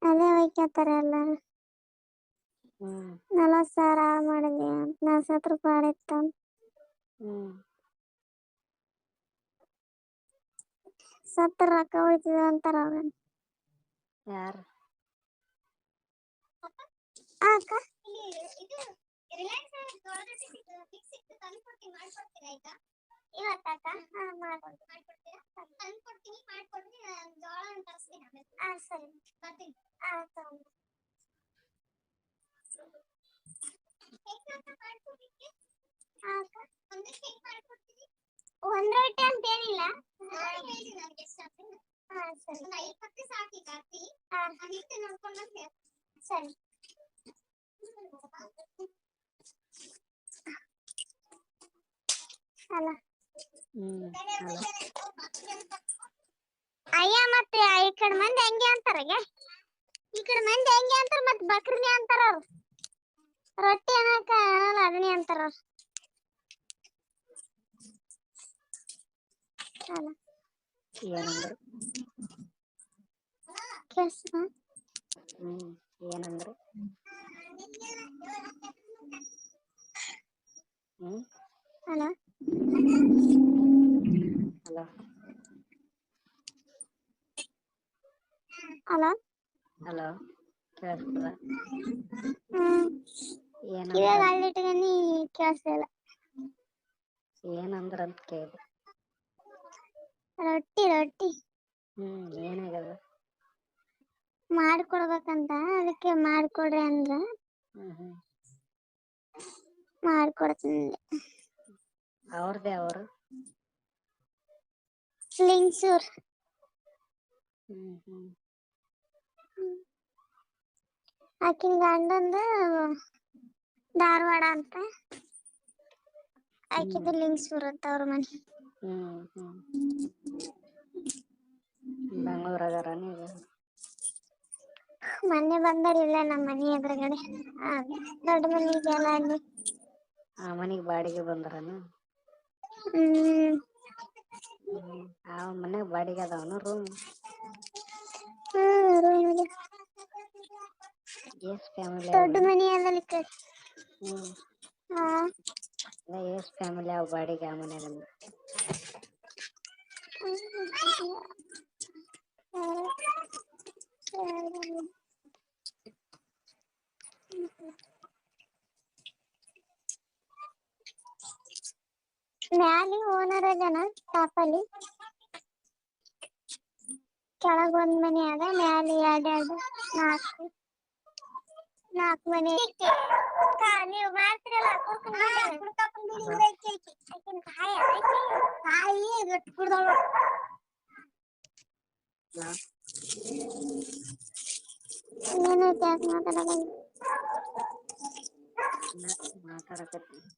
ಅದೇ ಒಯ್ಕೋತಾರ ಎಲ್ಲಾರು. ಹ್ಮ್ 40,000 ಮಾಡಿದ್ವಿ ಅಂತ ನಾ ಸತ್ರ ಪಾಡಿತ್ತ. ಹ್ಮ್ ಸತ್ರ ರೊಕ್ಕ ಉಳಿತದ ಅಂತಾರ ಅವ್ರ. ಯಾರು? ಅಕ್ಕ ಇವತ್ತಕ್ಕ ಮಾಡ್ಕೊಡ್ತೀರಾ? ತಂದ್ಕೊಡ್ತೀನಿ, ಮಾಡ್ಕೊಡ್ತೀನಿ. ಜೋಳ ತರಿಸ್ತೀನಿ ಆಮೇಲೆ. ಸರಿ ಬರ್ತೀನಿ. ತಗೊಂಡು ಒಂದ್ ರೊಟ್ಟಿ ಅಂತ ಏನಿಲ್ಲ. ಸರಿ. ಅಲ್ಲ ಅಲ್ಲ ಅಯ್ಯ ಮತ್ತೆ ಈ ಕಡೆ ಮಂದಿ ಹೆಂಗೆ ಅಂತಾರಗೆ, ಈ ಕಡೆ ಮಂದಿ ಹೆಂಗೆ ಅಂತಾರ, ಮತ್ತೆ ಬಕ್ರಿನೇ ಅಂತಾರ ಅವ್ರು. ರೊಟ್ಟಿ ಅನ್ನಕ ಅದನ್ನೇ ಅಂತಾರ ಅವ್ರು. ಅಲ್ಲ ಏನಂದ್ರು? ಕೇಳಿಸ್ತಾ? ಏನಂದ್ರು? ಅಲ್ಲ ಅಲ್ಲ ಅಲ್ಲ ಹಲೋ, ಕೇಳಿಸ್ತದ? ಇವಾಗ ಏನಂದ್ರ? ಅಲ್ಲಿಟ್ಗನಿ ಕೇಳಿಸ್ಲಿಲ್ಲ. ಏನಂದ್ರಂತ ಕೇಳಿದೆ. ರೊಟ್ಟಿ ರೊಟ್ಟಿ ಏನಾಗ್ಯದ? ಮಾಡ್ಕೊಡ್ಬೇಕಂತ, ಅದಕ್ಕೆ ಮಾಡ್ಕೊಡ್ರಿ ಅಂದ್ರ. ಮಾಡ್ಕೊಡ್ತೀನಿ ಅಂದೆ. ಅವ್ರದ್ದೇ ಅವರು? ಲಿಂಗಸೂರ್. ಆಕಿನ್ ಗಂಡಂದು ಧಾರವಾಡ ಅಂತ. ಆಕಿದು ಲಿಂಗಸೂರ್ ಅಂತ ಅವ್ರ ಮನೆ. ಬೆಂಗಳೂರಾಗರಾನ ಈಗ? ಮೊನ್ನೆ ಬಂದಾರ ಇಲ್ಲ ನಮ್ಮ ಮನಿ ಎದುರುಗಡೆ, ದೊಡ್ಡ ಮನಿ ಇದೆಯಲ್ಲ ಅಲ್ಲಿ. ಆ ಮನಿಗ್ ಬಾಡಿಗೆ ಬಂದಾರನು? ಆ ಮನ್ಯಾಗ ಬಾಡಿಗೆ ಅದಾವನು ರೂಮ್? ರೂಮ್ ಇದೆ. ಎಷ್ಟ್ ಫ್ಯಾಮಿಲಿ ದೊಡ್ಡ ಅವು? ಮನಿ ಅದಲ್ಲ ಈ ಕಡೆ. ಎಷ್ಟ್ ಫ್ಯಾಮಿಲಿ ಅವ ಬಾಡಿಗೆ ಆ ಮನ್ಯಾಗ? ಮ್ಯಾಲಿ ಓನರ್ ಅದನ ಟಾಪಲ್ಲಿ. ಕೆಳಗ ಒಂದ್ ಮನಿ ಅದ, ಮ್ಯಾಲೆ ಎರಡೆರಡು ನಾಲ್ಕು ಮನಿ. ನೀವು ಮಾಡ್ತಿರಲ್ಲ ಏನೈತೆ ಯಾಕೆ ಮಾತಾಡಕಲ್ಲ? ಮಾತಾಡಕತ್ತೀನಿ.